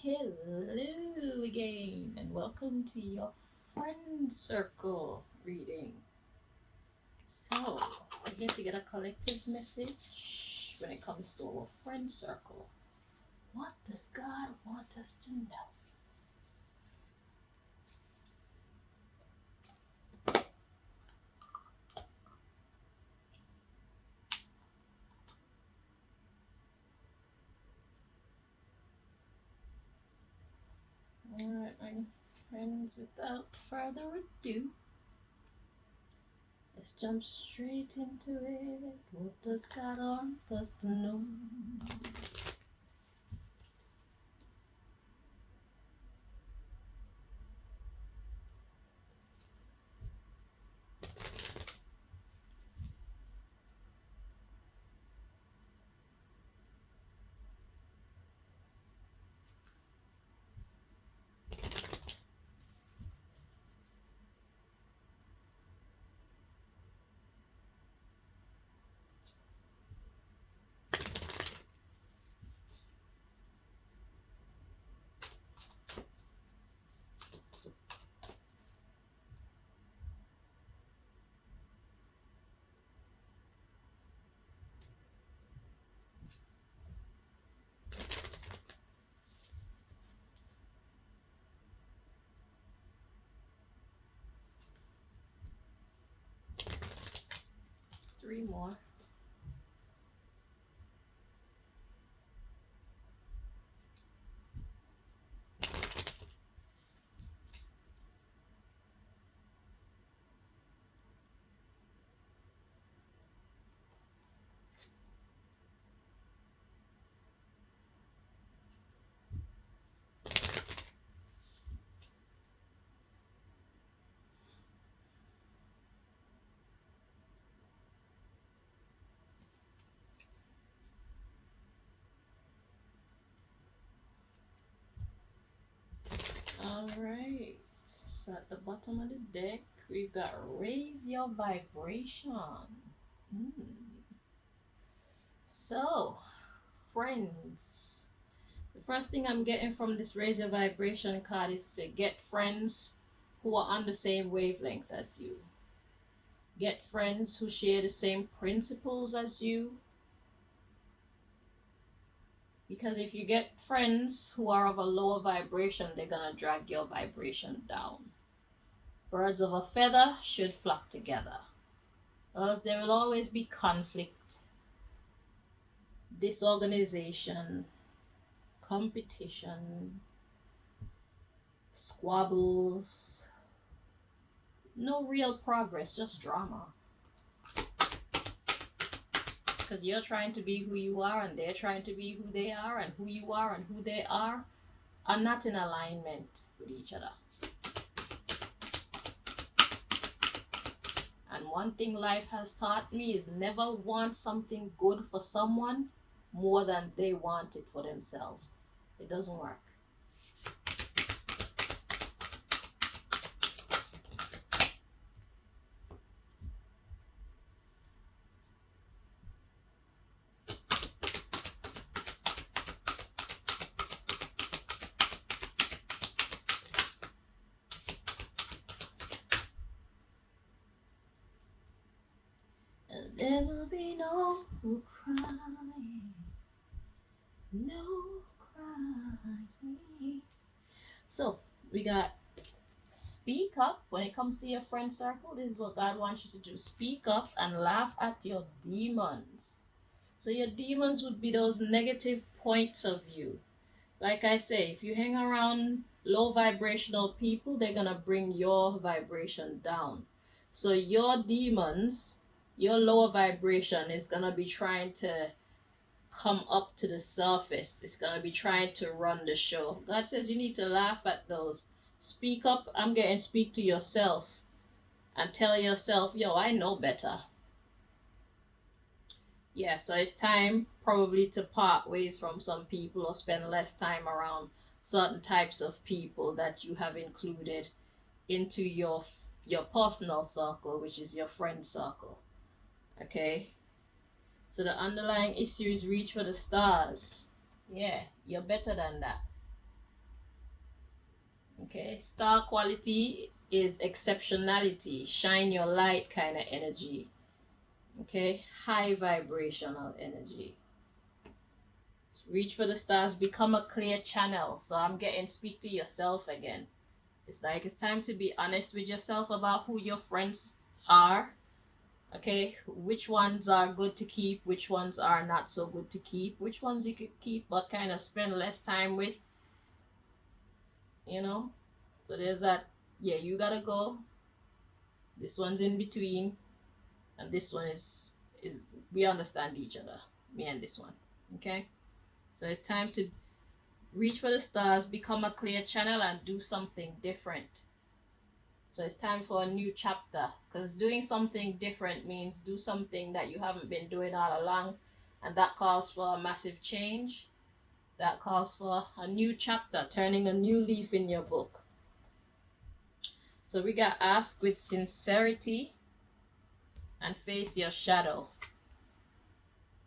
Hello again, and welcome to your friend circle reading. So, we're here to get a collective message when it comes to our friend circle. What does God want us to know? Alright, my friends, without further ado, let's jump straight into it. What does God want us to know? Three more. Alright, so at the bottom of the deck, we've got raise your vibration. So, friends, the first thing I'm getting from this raise your vibration card is to get friends who are on the same wavelength as you. Get friends who share the same principles as you. Because if you get friends who are of a lower vibration, they're going to drag your vibration down. Birds of a feather should flock together. Else there will always be conflict, disorganization, competition, squabbles, no real progress, just drama. Because you're trying to be who you are and they're trying to be who they are, and who you are and who they are not in alignment with each other. And one thing life has taught me is never want something good for someone more than they want it for themselves. It doesn't work. And there will be no crying, no crying. So we got speak up. When it comes to your friend circle, this is what God wants you to do. Speak up and laugh at your demons. So your demons would be those negative points of view. Like I say, if you hang around low vibrational people, they're going to bring your vibration down. So your demons, your lower vibration is going to be trying to come up to the surface. It's going to be trying to run the show. God says you need to laugh at those. Speak up. I'm getting speak to yourself and tell yourself, yo, I know better. Yeah, so it's time probably to part ways from some people or spend less time around certain types of people that you have included into your personal circle, which is your friend circle. Okay? So the underlying issue is reach for the stars. Yeah, you're better than that. Okay, star quality is exceptionality, shine your light kind of energy. Okay, high vibrational energy. Reach for the stars, become a clear channel. So I'm getting speak to yourself again. It's like it's time to be honest with yourself about who your friends are. Okay, which ones are good to keep, which ones are not so good to keep, which ones you could keep but kind of spend less time with, you know. So there's that. Yeah, you gotta go. This one's in between, and this one is we understand each other, me and this one. Okay, so it's time to reach for the stars, become a clear channel, and do something different. So it's time for a new chapter, because doing something different means do something that you haven't been doing all along, and that calls for a massive change. That calls for a new chapter, turning a new leaf in your book. So we got ask with sincerity and face your shadow.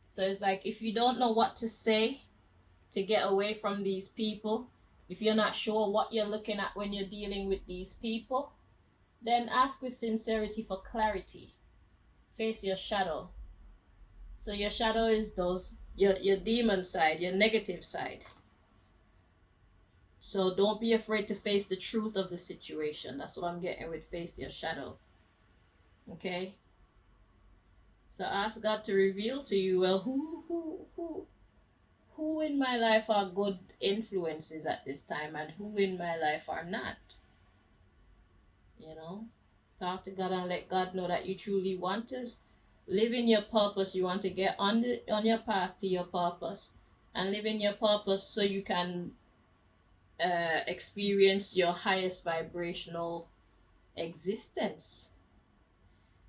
So it's like if you don't know what to say to get away from these people, if you're not sure what you're looking at when you're dealing with these people, then ask with sincerity for clarity. Face your shadow. So your shadow is those your demon side, your negative side. So don't be afraid to face the truth of the situation. That's what I'm getting with face your shadow. Okay? So ask God to reveal to you, well, who in my life are good influences at this time and who in my life are not. You know? Talk to God and let God know that you truly want to live in your purpose. You want to get on your path to your purpose and live in your purpose so you can experience your highest vibrational existence.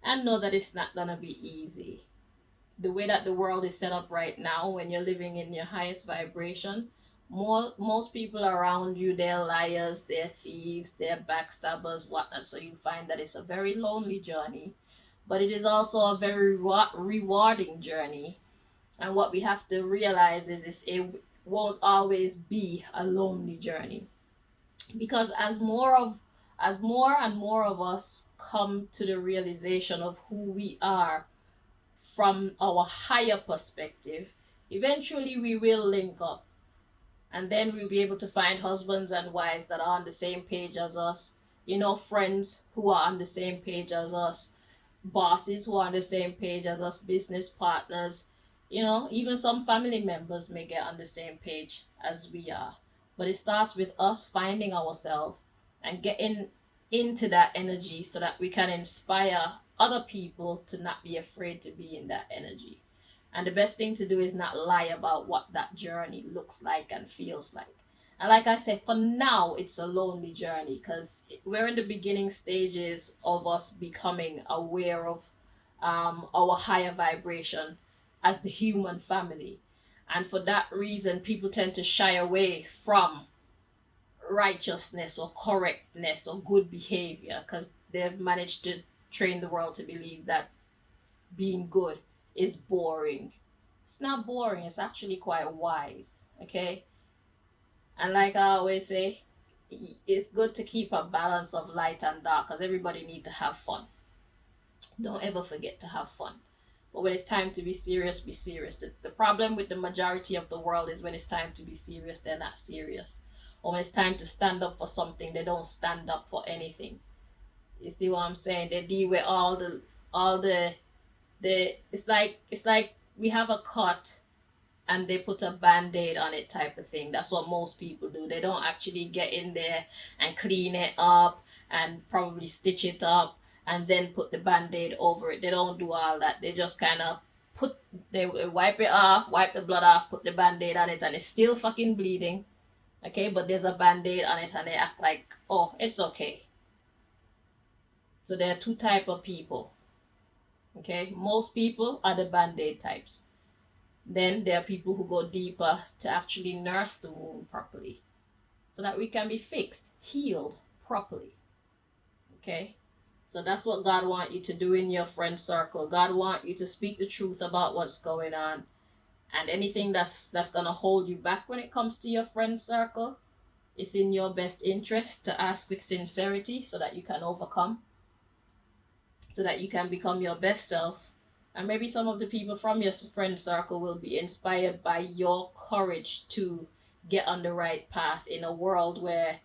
And know that it's not going to be easy. The way that the world is set up right now, when you're living in your highest vibration, most people around you, they're liars, they're thieves, they're backstabbers, whatnot. So you find that it's a very lonely journey, but it is also a very rewarding journey. And what we have to realize is it won't always be a lonely journey, because as more and more of us come to the realization of who we are from our higher perspective, eventually we will link up, and then we'll be able to find husbands and wives that are on the same page as us, friends who are on the same page as us, bosses who are on the same page as us, business partners, even some family members may get on the same page as we are. But it starts with us finding ourselves and getting into that energy so that we can inspire other people to not be afraid to be in that energy. And the best thing to do is not lie about what that journey looks like and feels like. And like I said, for now, it's a lonely journey because we're in the beginning stages of us becoming aware of our higher vibration as the human family. And for that reason, people tend to shy away from righteousness or correctness or good behavior because they've managed to train the world to believe that being good is boring. It's not boring, it's actually quite wise, okay? And like I always say, it's good to keep a balance of light and dark because everybody needs to have fun. Don't ever forget to have fun. But when it's time to be serious, be serious. The problem with the majority of the world is when it's time to be serious, they're not serious. Or when it's time to stand up for something, they don't stand up for anything. You see what I'm saying? They deal with all the it's like we have a cut and they put a band-aid on it type of thing. That's what most people do. They don't actually get in there and clean it up and probably stitch it up and then put the band-aid over it. They don't do all that. They just kind of they wipe it off, wipe the blood off, put the band-aid on it, and it's still fucking bleeding. Okay, but there's a band-aid on it and they act like, oh, it's okay. So there are two type of people. Okay, most people are the band-aid types. Then there are people who go deeper to actually nurse the wound properly so that we can be fixed, healed properly. Okay, so that's what God wants you to do in your friend circle. God wants you to speak the truth about what's going on, and anything that's gonna hold you back when it comes to your friend circle, It's in your best interest to ask with sincerity so that you can overcome, so that you can become your best self. And maybe some of the people from your friend circle will be inspired by your courage to get on the right path in a world where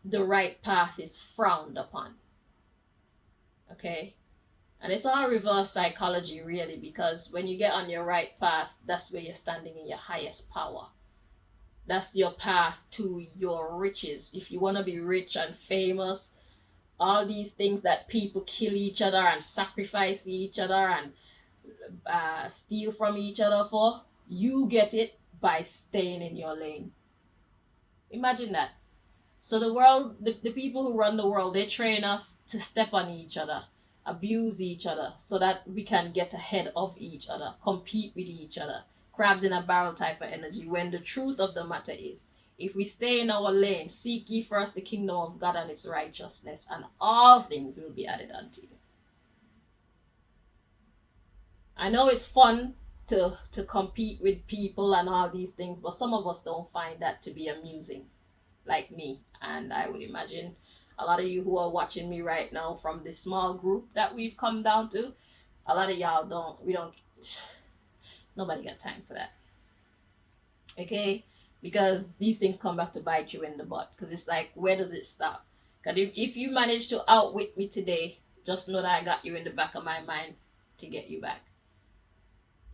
the right path is frowned upon. Okay? And it's all reverse psychology, really, because when you get on your right path, that's where you're standing in your highest power. That's your path to your riches. If you want to be rich and famous, all these things that people kill each other and sacrifice each other and steal from each other for, you get it by staying in your lane. Imagine that. So the world, the people who run the world, they train us to step on each other, abuse each other, so that we can get ahead of each other, compete with each other. Crabs in a barrel type of energy, when the truth of the matter is, if we stay in our lane, seek ye first the kingdom of God and its righteousness, and all things will be added unto you. I know it's fun to compete with people and all these things, but some of us don't find that to be amusing, like me. And I would imagine a lot of you who are watching me right now from this small group that we've come down to, a lot of y'all nobody got time for that. Okay? Because these things come back to bite you in the butt. Because it's like, where does it stop? Because if you manage to outwit me today, just know that I got you in the back of my mind to get you back.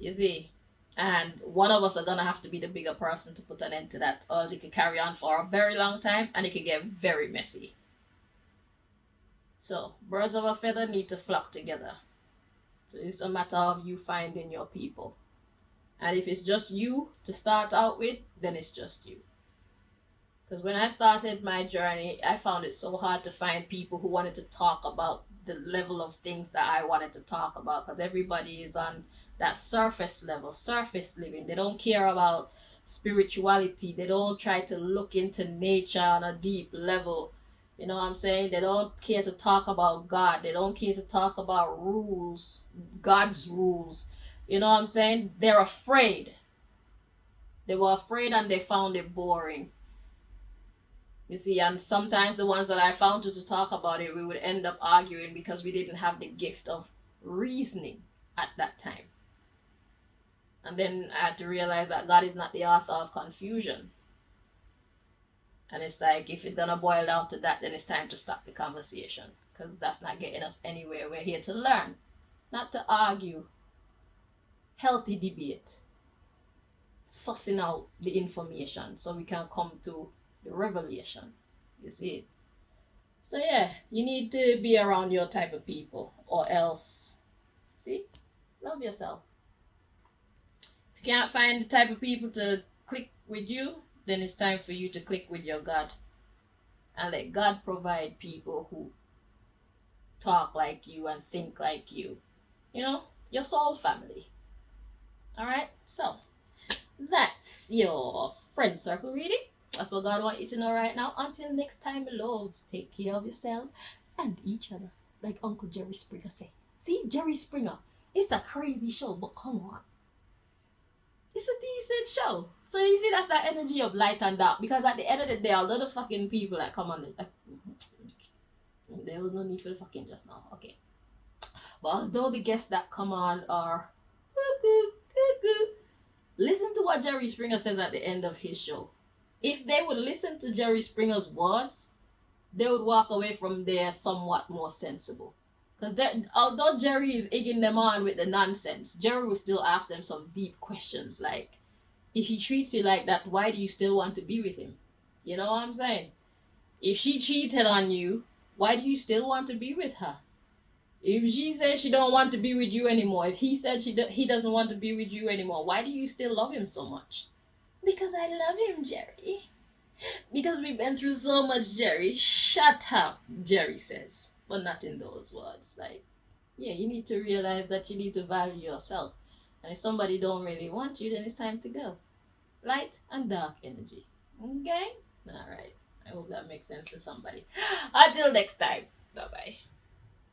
You see? And one of us are gonna have to be the bigger person to put an end to that, or else it could carry on for a very long time and it could get very messy. So birds of a feather need to flock together. So it's a matter of you finding your people. And if it's just you to start out with, then it's just you. Because when I started my journey, I found it so hard to find people who wanted to talk about the level of things that I wanted to talk about, because everybody is on that surface level, surface living. They don't care about spirituality. They don't try to look into nature on a deep level. You know what I'm saying? They don't care to talk about God. They don't care to talk about rules, God's rules. You know what I'm saying? They're afraid. They were afraid and they found it boring. You see, and sometimes the ones that I found to talk about it, we would end up arguing because we didn't have the gift of reasoning at that time. And then I had to realize that God is not the author of confusion. And it's like, if it's going to boil down to that, then it's time to stop the conversation, because that's not getting us anywhere. We're here to learn, not to argue. Healthy debate, sussing out the information so we can come to the revelation. You see it? So yeah, you need to be around your type of people, or else, see, love yourself. If you can't find the type of people to click with you, then it's time for you to click with your God and let God provide people who talk like you and think like you. You know, your soul family. All right, so that's your friend circle reading. That's what God wants you to know right now. Until next time, loves, take care of yourselves and each other, like Uncle Jerry Springer said. See, Jerry Springer, it's a crazy show, but come on, it's a decent show. So you see, that's that energy of light and dark. Because at the end of the day, although the fucking people that come on, there was no need for the fucking just now. Okay, but although the guests that come on are listen to what Jerry Springer says at the end of his show. If they would listen to Jerry Springer's words, they would walk away from there somewhat more sensible. Because although Jerry is egging them on with the nonsense, Jerry will still ask them some deep questions like, if he treats you like that, why do you still want to be with him? You know what I'm saying? If she cheated on you, why do you still want to be with her? If she says she don't want to be with you anymore, if he said he doesn't want to be with you anymore, why do you still love him so much? Because I love him, Jerry. Because we've been through so much, Jerry. Shut up, Jerry says. But not in those words. Like, yeah, you need to realize that you need to value yourself. And if somebody don't really want you, then it's time to go. Light and dark energy. Okay? Alright. I hope that makes sense to somebody. Until next time. Bye-bye.